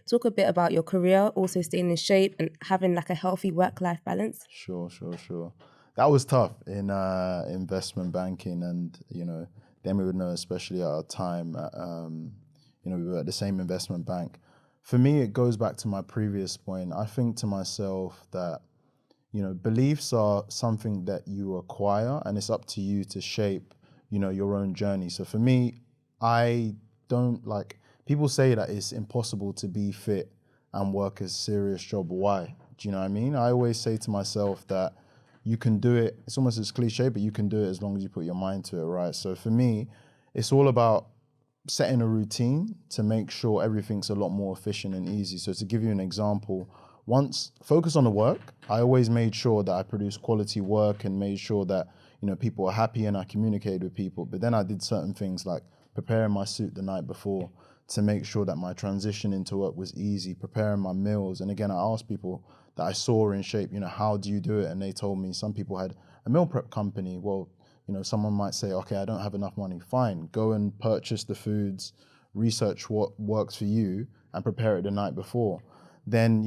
talk a bit about your career, also staying in shape and having like a healthy work-life balance? Sure. That was tough in investment banking, and then we would know, especially at our time, we were at the same investment bank. For me, it goes back to my previous point. I think to myself that beliefs are something that you acquire, and it's up to you to shape, your own journey. So for me, I don't like people say that it's impossible to be fit and work a serious job. Why? Do you know what I mean? I always say to myself that you can do it. It's almost as cliche, but you can do it as long as you put your mind to it, right? So for me, it's all about setting a routine to make sure everything's a lot more efficient and easy. So to give you an example, once focus on the work, I always made sure that I produced quality work and made sure that people are happy and I communicated with people. But then I did certain things like preparing my suit the night before to make sure that my transition into work was easy, preparing my meals. And again, I asked people that I saw in shape, how do you do it? And they told me some people had a meal prep company. Well, someone might say, okay, I don't have enough money. Fine, go and purchase the foods, research what works for you and prepare it the night before. Then,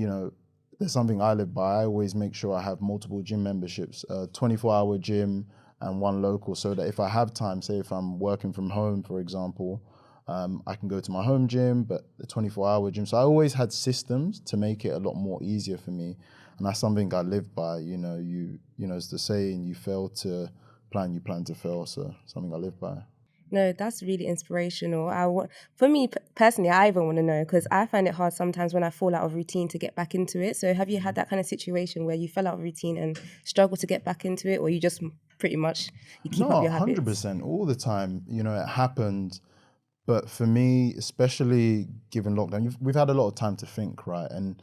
there's something I live by. I always make sure I have multiple gym memberships, a 24-hour gym and one local, so that if I have time, say if I'm working from home, for example, I can go to my home gym, but the 24-hour gym. So I always had systems to make it a lot more easier for me. And that's something I live by. It's the saying, you fail to plan, you plan to fail. So something I live by. No, that's really inspirational. For me personally, I even want to know because I find it hard sometimes when I fall out of routine to get back into it. So have you had that kind of situation where you fell out of routine and struggle to get back into it, or you just pretty much you keep No, up your habits? 100% all the time. It happened. But for me, especially given lockdown, we've had a lot of time to think, right? And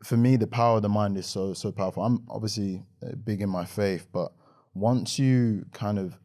for me, the power of the mind is so powerful. I'm obviously big in my faith, but once you kind of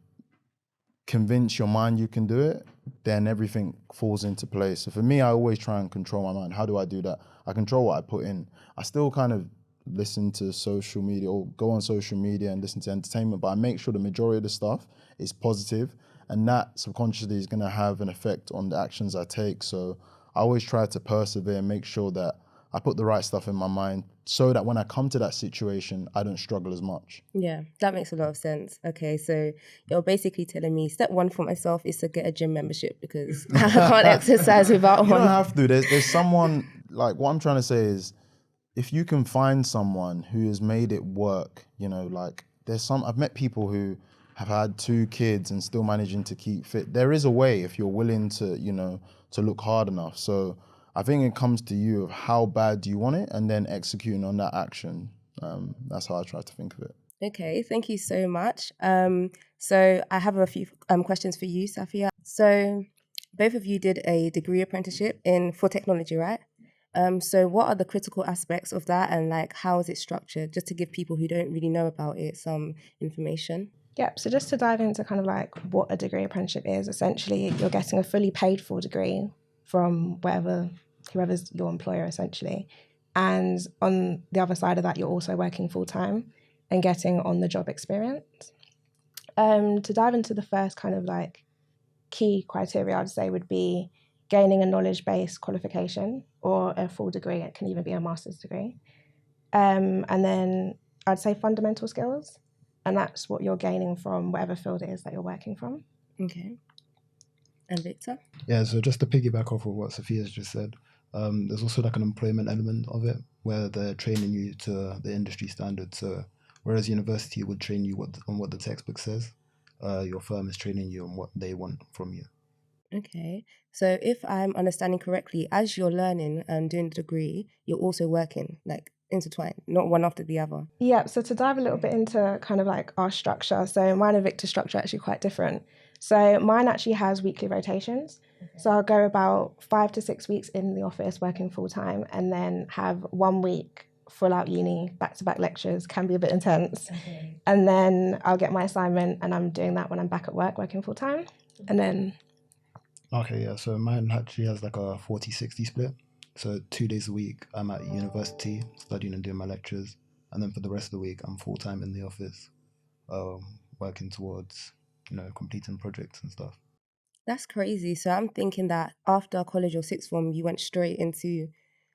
convince your mind you can do it, then everything falls into place. So for me, I always try and control my mind. How do I do that? I control what I put in. I still kind of listen to social media or go on social media and listen to entertainment, but I make sure the majority of the stuff is positive, and that subconsciously is going to have an effect on the actions I take. So I always try to persevere and make sure that I put the right stuff in my mind so that when I come to that situation, I don't struggle as much. Yeah, that makes a lot of sense. Okay, so you're basically telling me step one for myself is to get a gym membership because I can't exercise without You one. don't have to. There's someone, like what I'm trying to say is, if you can find someone who has made it work, like I've met people who have had 2 kids and still managing to keep fit. There is a way if you're willing to, to look hard enough. So I think it comes to you of how bad do you want it and then executing on that action. That's how I try to think of it. Okay, thank you so much. So I have a few questions for you, Safia. So both of you did a degree apprenticeship for technology, right? So what are the critical aspects of that and like how is it structured? Just to give people who don't really know about it some information. Yep, so just to dive into kind of like what a degree apprenticeship is, essentially you're getting a fully paid for degree from whoever's your employer essentially. And on the other side of that, you're also working full time and getting on the job experience. To dive into the first kind of like key criteria, I'd say would be gaining a knowledge-based qualification or a full degree. It can even be a master's degree. And then I'd say fundamental skills. And that's what you're gaining from whatever field it is that you're working from. Okay. And Victor? Yeah, so just to piggyback off of what Sophia's just said, there's also like an employment element of it where they're training you to the industry standard. So whereas university would train you on what the textbook says, your firm is training you on what they want from you. Okay. So if I'm understanding correctly, as you're learning and doing the degree, you're also working like intertwined, not one after the other. Yeah, so to dive a little bit into kind of like our structure, so mine and Victor's structure are actually quite different. So mine actually has weekly rotations. Okay. So I'll go about 5 to 6 weeks in the office working full time and then have 1 week full out uni, back-to-back lectures, can be a bit intense. Okay. And then I'll get my assignment and I'm doing that when I'm back at work working full time. Okay. And then... Okay, yeah, so mine actually has like a 40-60 split. So 2 days a week, I'm at university studying and doing my lectures. And then for the rest of the week, I'm full-time in the office, working towards, completing projects and stuff. That's crazy. So I'm thinking that after college or sixth form, you went straight into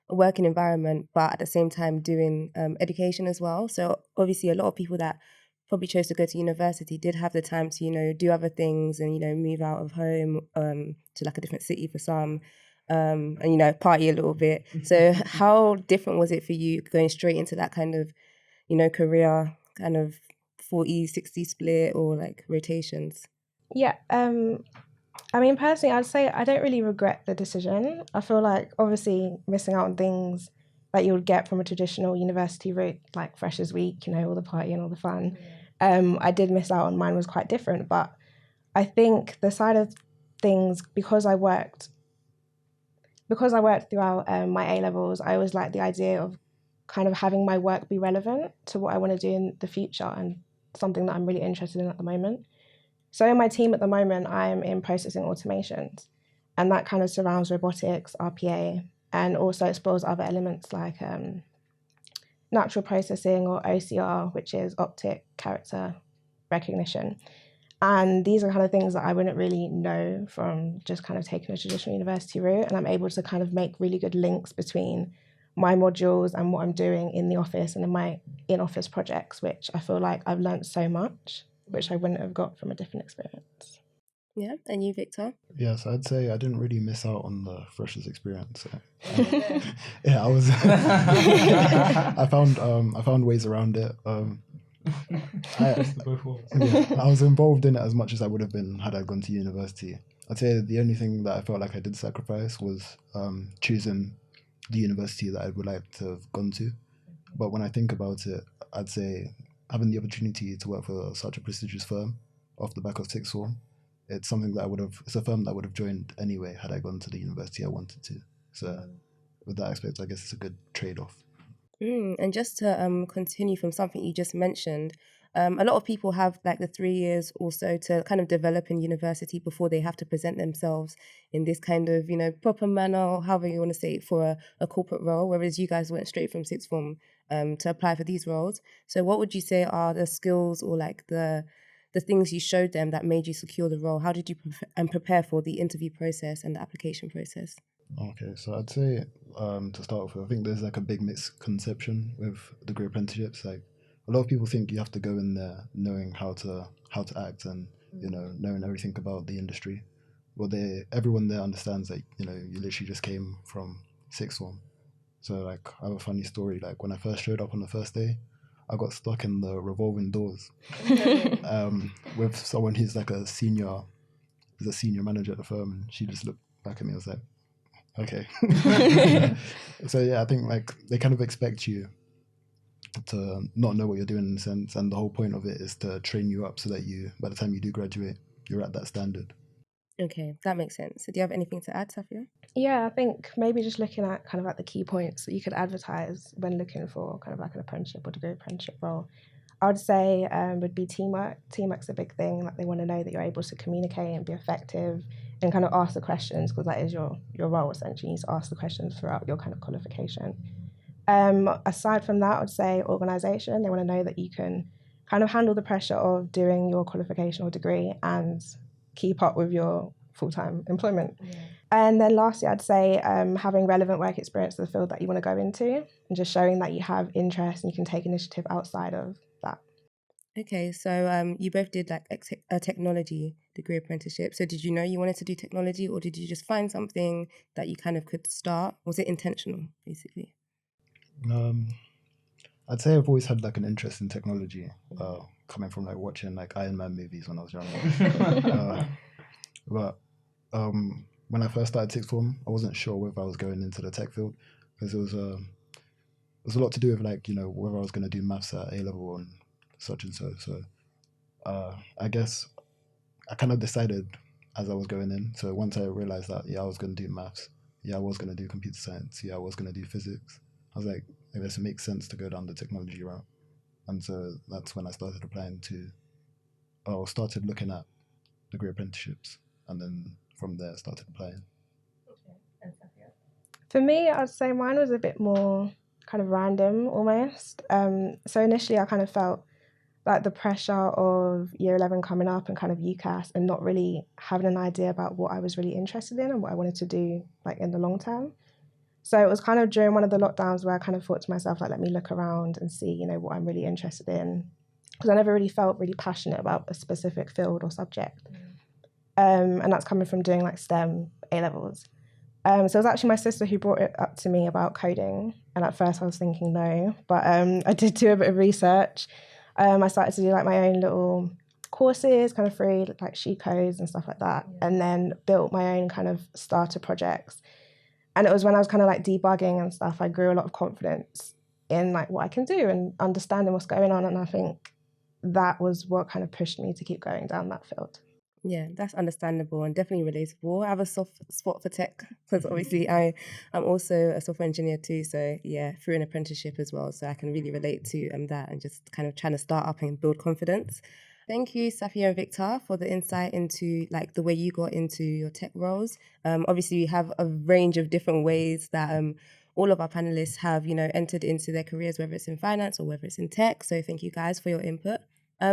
working environment, but at the same time doing education as well. So obviously a lot of people that probably chose to go to university did have the time to, do other things and, move out of home to like a different city for some and, party a little bit. So how different was it for you going straight into that kind of, career kind of 40-60 split or like rotations? Yeah, I mean, personally, I'd say I don't really regret the decision. I feel like obviously missing out on things that you would get from a traditional university route, like Freshers Week, all the party and all the fun. I did miss out on. Mine was quite different, but I think the side of things, because I worked throughout my A levels, I always liked the idea of kind of having my work be relevant to what I want to do in the future and something that I'm really interested in at the moment. So in my team at the moment, I'm in processing automations, and that kind of surrounds robotics, RPA, and also explores other elements like natural processing or OCR, which is optic character recognition. And these are kind of things that I wouldn't really know from just kind of taking a traditional university route. And I'm able to kind of make really good links between my modules and what I'm doing in the office and in my in-office projects, which I feel like I've learned so much, which I wouldn't have got from a different experience. Yeah, and you, Victor? Yes, I'd say I didn't really miss out on the freshers experience. Yeah, I was. I found ways around it. I was involved in it as much as I would have been had I gone to university. I'd say the only thing that I felt like I did sacrifice was choosing the university that I would like to have gone to. But when I think about it, I'd say having the opportunity to work for such a prestigious firm off the back of sixth form, it's something that it's a firm that I would have joined anyway had I gone to the university I wanted to. So with that aspect, I guess it's a good trade-off. And just to continue from something you just mentioned, a lot of people have like the 3 years or so to kind of develop in university before they have to present themselves in this kind of, proper manner, or however you want to say it, for a corporate role, whereas you guys went straight from sixth form to apply for these roles. So what would you say are the skills or like the things you showed them that made you secure the role? How did you prepare for the interview process and the application process? Okay, so I'd say to start off with, I think there's like a big misconception with degree apprenticeships. Like a lot of people think you have to go in there knowing how to act and knowing everything about the industry. Well, everyone there understands that you literally just came from sixth form. So like I have a funny story. Like when I first showed up on the first day, I got stuck in the revolving doors with someone who's like a senior manager at the firm, and she just looked back at me and was like, okay. So yeah, I think like they kind of expect you to not know what you're doing in a sense, and the whole point of it is to train you up so that by the time you do graduate, you're at that standard. Okay, that makes sense. So do you have anything to add, Safia? Yeah, I think maybe just looking at kind of like the key points that you could advertise when looking for kind of like an apprenticeship or degree apprenticeship role, I would say would be teamwork. Teamwork's a big thing. Like they want to know that you're able to communicate and be effective and kind of ask the questions, because that is your role essentially. You need to ask the questions throughout your kind of qualification. Aside from that, I would say organisation. They want to know that you can kind of handle the pressure of doing your qualification or degree and keep up with your full-time employment. Yeah. And then lastly, I'd say having relevant work experience to the field that you want to go into and just showing that you have interest and you can take initiative outside of that. Okay, so you both did like a technology degree apprenticeship. So did you know you wanted to do technology, or did you just find something that you kind of could start? Was it intentional, basically? I'd say I've always had like an interest in technology, coming from like watching like Iron Man movies when I was younger. But when I first started sixth form, I wasn't sure whether I was going into the tech field, because it was a lot to do with like whether I was going to do maths at A level and such and so. So I guess I kind of decided as I was going in. So once I realized that I was going to do maths, I was going to do computer science, I was going to do physics, I was like, I guess it makes sense to go down the technology route. And so that's when I started started looking at degree apprenticeships, and then from there started applying. For me, I'd say mine was a bit more kind of random almost. So initially I kind of felt like the pressure of year 11 coming up and kind of UCAS and not really having an idea about what I was really interested in and what I wanted to do like in the long term. So it was kind of during one of the lockdowns where I kind of thought to myself, like, let me look around and see, what I'm really interested in. Because I never really felt really passionate about a specific field or subject. And that's coming from doing like STEM A-levels. So it was actually my sister who brought it up to me about coding. And at first I was thinking no, but I did do a bit of research. I started to do like my own little courses, kind of free, like sheet codes and stuff like that. And then built my own kind of starter projects. And it was when I was kind of like debugging and stuff, I grew a lot of confidence in like what I can do and understanding what's going on. And I think that was what kind of pushed me to keep going down that field. Yeah, that's understandable and definitely relatable. I have a soft spot for tech because obviously I'm also a software engineer too. So yeah, through an apprenticeship as well. So I can really relate to that and just kind of trying to start up and build confidence. Thank you, Safia and Victor, for the insight into like the way you got into your tech roles. Obviously, we have a range of different ways that all of our panelists have, entered into their careers, whether it's in finance or whether it's in tech. So thank you guys for your input.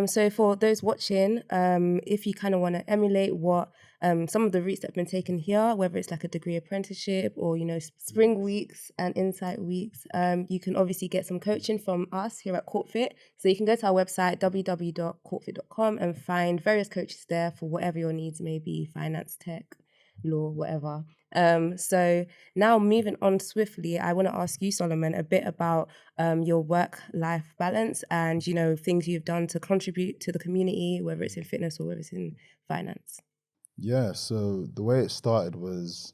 So for those watching, if you kind of want to emulate what some of the routes that have been taken here, whether it's like a degree apprenticeship or, spring weeks and insight weeks, you can obviously get some coaching from us here at CourtFit. So you can go to our website, www.courtfit.com, and find various coaches there for whatever your needs may be, finance, tech, law, whatever. So now moving on swiftly, I want to ask you, Solomon, a bit about your work-life balance and, things you've done to contribute to the community, whether it's in fitness or whether it's in finance. Yeah, so the way it started was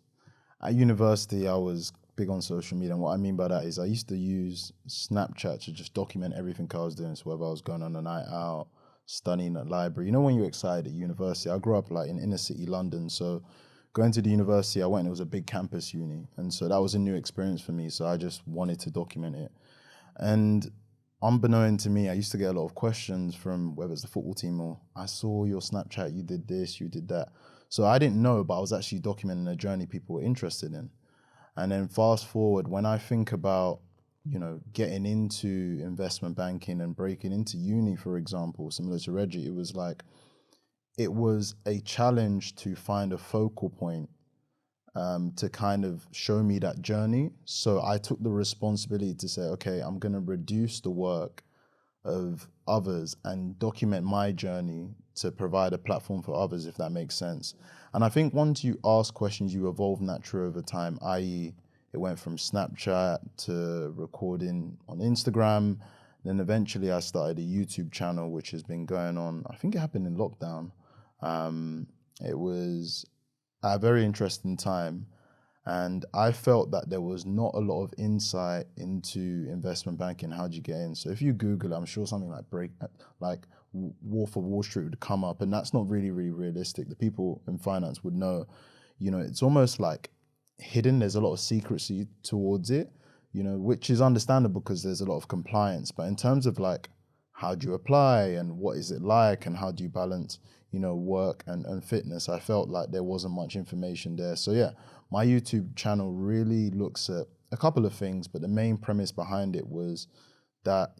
at university, I was big on social media. And what I mean by that is I used to use Snapchat to just document everything I was doing. So whether I was going on a night out, studying at library, when you're excited at university, I grew up like in inner city London. So going to the university I went, it was a big campus uni. And so that was a new experience for me. So I just wanted to document it. And unbeknown to me, I used to get a lot of questions from whether it's the football team or I saw your Snapchat, you did this, you did that. So I didn't know, but I was actually documenting a journey people were interested in. And then fast forward, when I think about, getting into investment banking and breaking into uni, for example, similar to Reggie, it was a challenge to find a focal point to kind of show me that journey. So I took the responsibility to say, okay, I'm going to reduce the work of others and document my journey to provide a platform for others, if that makes sense. And I think once you ask questions, you evolve naturally over time, i.e. it went from Snapchat to recording on Instagram. Then eventually I started a YouTube channel, which has been going on, I think it happened in lockdown. It was a very interesting time. And I felt that there was not a lot of insight into investment banking. How do you get in? So if you Google it, I'm sure something like Wolf of Wall Street would come up, and that's not really, really realistic. The people in finance would know, it's almost like hidden. There's a lot of secrecy towards it, which is understandable because there's a lot of compliance. But in terms of like, how do you apply and what is it like and how do you balance, work and fitness, I felt like there wasn't much information there. So yeah, my YouTube channel really looks at a couple of things, but the main premise behind it was that,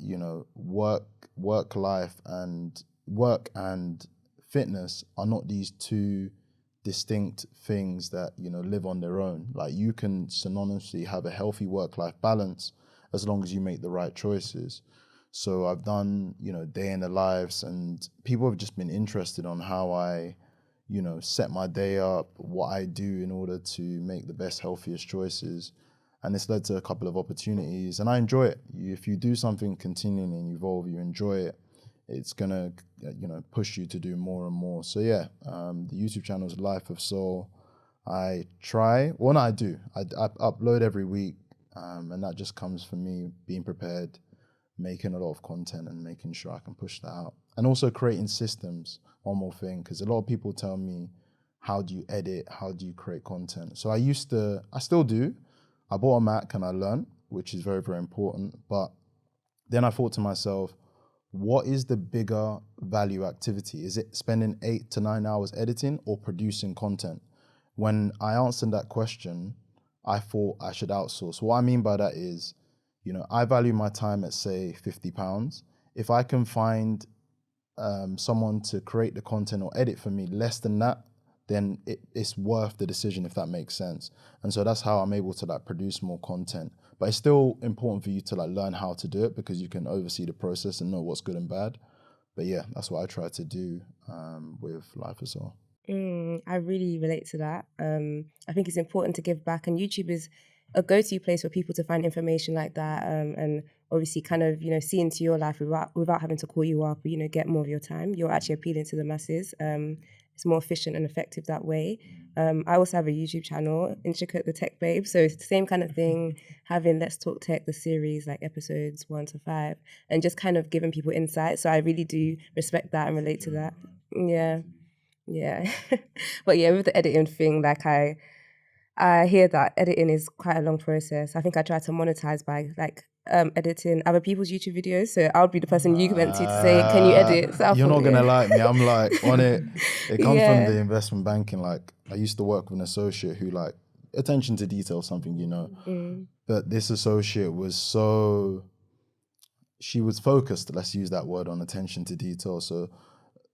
work life and work and fitness are not these two distinct things that, live on their own. Like you can synonymously have a healthy work-life balance as long as you make the right choices. So I've done, day in the lives, and people have just been interested on how I, set my day up, what I do in order to make the best, healthiest choices. And it's led to a couple of opportunities, and I enjoy it. If you do something continually and evolve, you enjoy it, it's gonna, push you to do more and more. So yeah, the YouTube channel is Life of Soul. I do. I upload every week, and that just comes from me being prepared, making a lot of content and making sure I can push that out. And also creating systems, one more thing, because a lot of people tell me, how do you edit? How do you create content? So I still do. I bought a Mac and I learned, which is very, very important. But then I thought to myself, what is the bigger value activity? Is it spending 8 to 9 hours editing or producing content? When I answered that question, I thought I should outsource. What I mean by that is, I value my time at, say, £50. If I can find someone to create the content or edit for me less than that, then it's worth the decision, if that makes sense. And so that's how I'm able to like produce more content. But it's still important for you to like learn how to do it, because you can oversee the process and know what's good and bad. But yeah, that's what I try to do with life as well. I really relate to that. I think it's important to give back, and YouTube is a go-to place for people to find information like that, and obviously kind of, you know, see into your life without having to call you up, or, you know, get more of your time. You're actually appealing to the masses. It's more efficient and effective that way. I also have a YouTube channel, Intricate the Tech Babe. So it's the same kind of thing, having Let's Talk Tech, the series, like episodes 1 to 5, and just kind of giving people insight. So I really do respect that and relate to that. Yeah. Yeah. But yeah, with the editing thing, like I hear that editing is quite a long process. I think I try to monetize by like editing other people's YouTube videos. So I would be the person you went to say, can you edit? So I You're thought, not gonna yeah. like me. I'm like on it. It comes from Yeah. the investment banking. Like I used to work with an associate who like attention to detail, something, you know. But this associate was she was focused, let's use that word, on attention to detail. So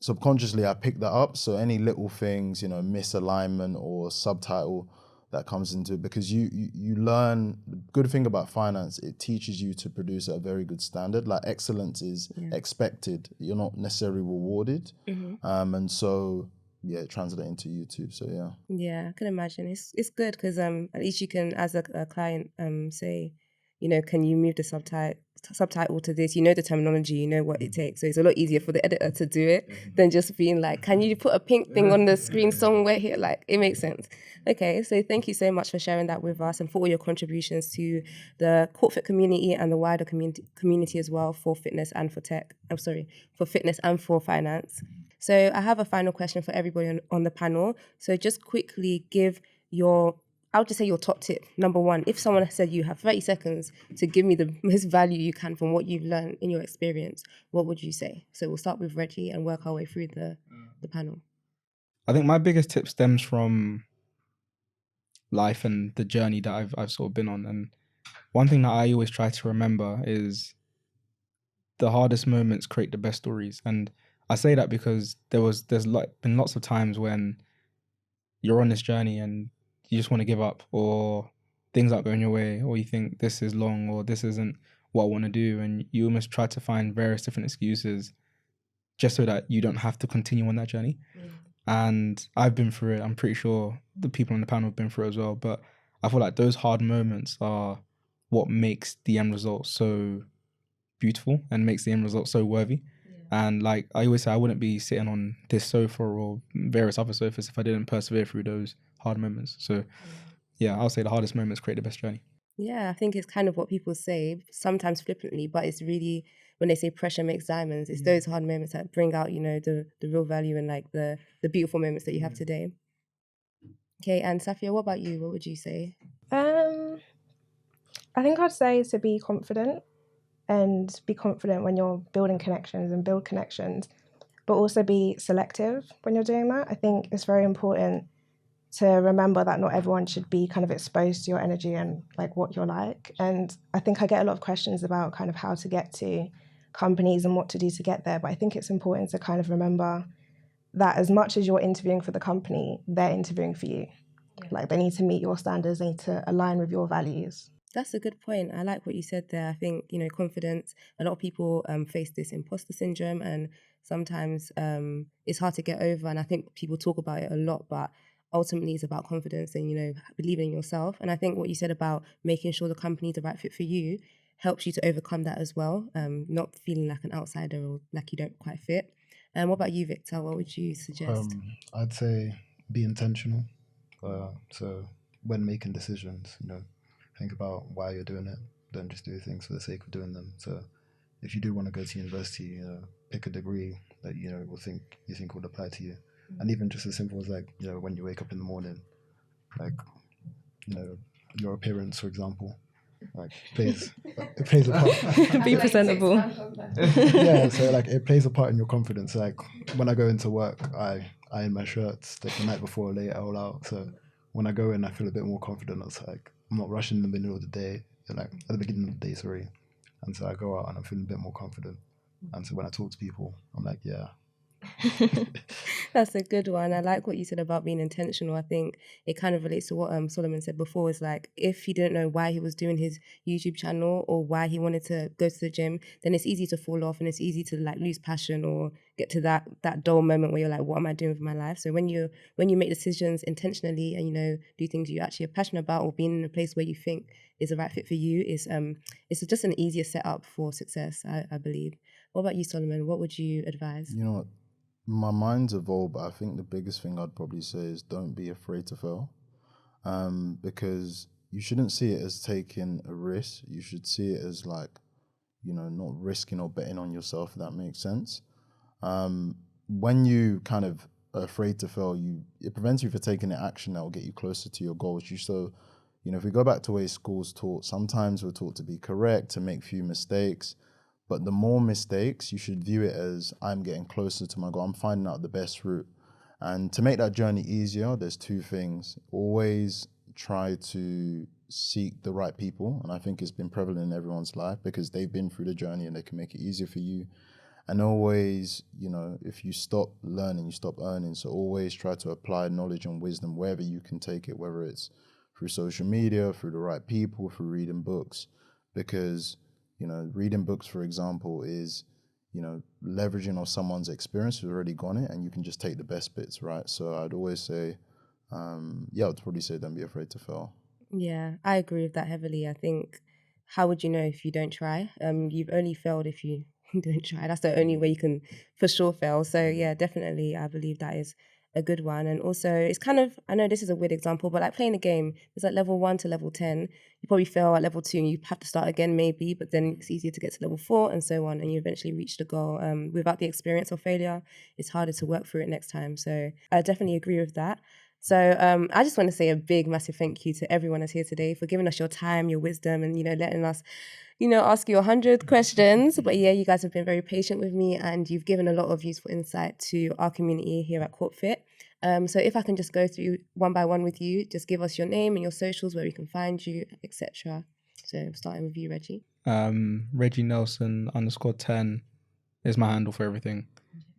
subconsciously I picked that up. So any little things, you know, misalignment or subtitle that comes into it, because you learn. The good thing about finance, it teaches you to produce at a very good standard. Like excellence is expected, you're not necessarily rewarded. And so yeah, it translates into YouTube. So Yeah, I can imagine. It's good because at least you can, as a client, say, you know, can you move the subtitle to this? You know the terminology, you know what it takes. So it's a lot easier for the editor to do it than just being like, can you put a pink thing on the screen somewhere here? Like, it makes sense. Okay, so thank you so much for sharing that with us and for all your contributions to the corporate community and the wider community as well, for fitness and for tech. I'm sorry, for fitness and for finance. So I have a final question for everybody on the panel. So just quickly give I would just say your top tip. Number one, if someone said you have 30 seconds to give me the most value you can from what you've learned in your experience, what would you say? So we'll start with Reggie and work our way through the panel. I think my biggest tip stems from life and the journey that I've sort of been on. And one thing that I always try to remember is the hardest moments create the best stories. And I say that because there's been lots of times when you're on this journey and you just want to give up, or things aren't going your way, or you think this is long, or this isn't what I want to do, and you almost try to find various different excuses just so that you don't have to continue on that journey. And I've been through it. I'm pretty sure the people on the panel have been through it as well. But I feel like those hard moments are what makes the end result so beautiful and makes the end result so worthy. And like I always say, I wouldn't be sitting on this sofa or various other sofas if I didn't persevere through those hard moments. So yeah, I'll say the hardest moments create the best journey. Yeah, I think it's kind of what people say, sometimes flippantly, but it's really, when they say pressure makes diamonds, it's those hard moments that bring out, you know, the real value and like the beautiful moments that you have today. Okay, and Safia, what about you? What would you say? I think I'd say to be confident, and be confident when you're building connections and build connections, but also be selective when you're doing that. I think it's very important to remember that not everyone should be kind of exposed to your energy and like what you're like. And I think I get a lot of questions about kind of how to get to companies and what to do to get there. But I think it's important to kind of remember that as much as you're interviewing for the company, they're interviewing for you. Like they need to meet your standards, they need to align with your values. That's a good point. I like what you said there. I think, you know, confidence, a lot of people face this imposter syndrome, and sometimes it's hard to get over. And I think people talk about it a lot, but ultimately it's about confidence and, you know, believing in yourself. And I think what you said about making sure the company is the right fit for you helps you to overcome that as well, not feeling like an outsider or like you don't quite fit. And what about you, Victor? What would you suggest? I'd say be intentional. So when making decisions, you know, think about why you're doing it. Don't just do things for the sake of doing them. So if you do want to go to university, you know, pick a degree that you know you think would apply to you. And even just as simple as like, you know, when you wake up in the morning, like, you know, your appearance, for example, like it plays a part. Be presentable. Yeah, so like it plays a part in your confidence. Like when I go into work, I iron my shirts like the night before, lay it all out. So when I go in, I feel a bit more confident. It's like I'm not rushing in the middle of the day, like at the beginning of the day, sorry. And so I go out and I'm feeling a bit more confident. And so when I talk to people, I'm like, yeah. That's a good one. I like what you said about being intentional. I think it kind of relates to what Solomon said before. Is like if he didn't know why he was doing his YouTube channel or why he wanted to go to the gym, then it's easy to fall off and it's easy to like lose passion or get to that dull moment where you're like, what am I doing with my life? So when you make decisions intentionally and do things you actually are passionate about or being in a place where you think is the right fit for you, is it's just an easier setup for success. I believe. What about you, Solomon? What would you advise? You know what? My mind's evolved, but I think the biggest thing I'd probably say is don't be afraid to fail. Because you shouldn't see it as taking a risk. You should see it as like, not risking or betting on yourself, if that makes sense. When you kind of are afraid to fail, it prevents you from taking the action that will get you closer to your goals. If we go back to the way school's taught, sometimes we're taught to be correct, to make few mistakes. But the more mistakes, you should view it as I'm getting closer to my goal. I'm finding out the best route. And to make that journey easier, there's two things. Always try to seek the right people. And I think it's been prevalent in everyone's life because they've been through the journey and they can make it easier for you. And always, if you stop learning, you stop earning. So always try to apply knowledge and wisdom wherever you can take it, whether it's through social media, through the right people, through reading books. Because reading books, for example, is, leveraging on someone's experience who's already gone it, and you can just take the best bits, right? So I'd always say, I'd probably say don't be afraid to fail. Yeah, I agree with that heavily. I think, how would you know if you don't try? You've only failed if you don't try. That's the only way you can for sure fail. So yeah, definitely, I believe that is a good one. And also, it's kind of, I know this is a weird example, but like playing a game, it's like level 1 to level 10. You probably fail at level 2 and you have to start again maybe, but then it's easier to get to level 4 and so on, and you eventually reach the goal. Without the experience of failure, it's harder to work through it next time. So I definitely agree with that. So I just want to say a big, massive thank you to everyone that's here today for giving us your time, your wisdom, and letting us, ask you 100 questions. But yeah, you guys have been very patient with me, and you've given a lot of useful insight to our community here at CourtFit. So if I can just go through one by one with you, just give us your name and your socials, where we can find you, etc. So starting with you, Reggie. Reggie Nelson _10 is my handle for everything,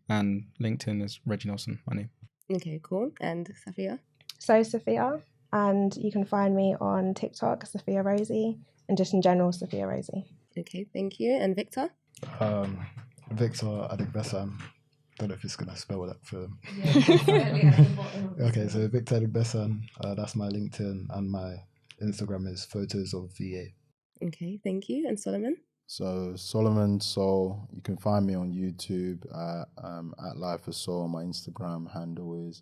and LinkedIn is Reggie Nelson, my name. Okay, cool. And Safia? So Sophia, and you can find me on TikTok, Sophia Rosie, and just in general, Sophia Rosie. Okay, thank you. And Victor? Victor Adegbesan. Don't know if it's gonna spell that for. Okay, so Victor Adegbesan. That's my LinkedIn, and my Instagram is photos of VA. Okay, thank you. And Solomon? So Solomon Soul, you can find me on YouTube at Life of Soul. My Instagram handle is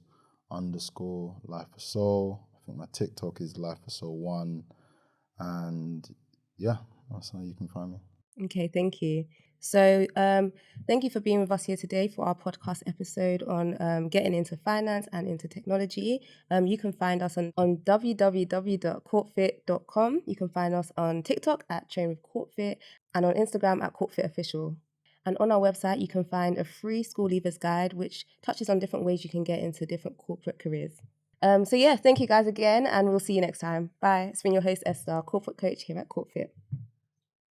_Life of Soul. I think my TikTok is Life of Soul 1. And yeah, that's how you can find me. Okay, thank you. So thank you for being with us here today for our podcast episode on getting into finance and into technology. You can find us on www.courtfit.com. You can find us on TikTok at Train with Courtfit and on Instagram at Courtfit Official. And on our website, you can find a free school leavers guide, which touches on different ways you can get into different corporate careers. So yeah, thank you guys again, and we'll see you next time. Bye. It's been your host, Esther, corporate coach here at CourtFit.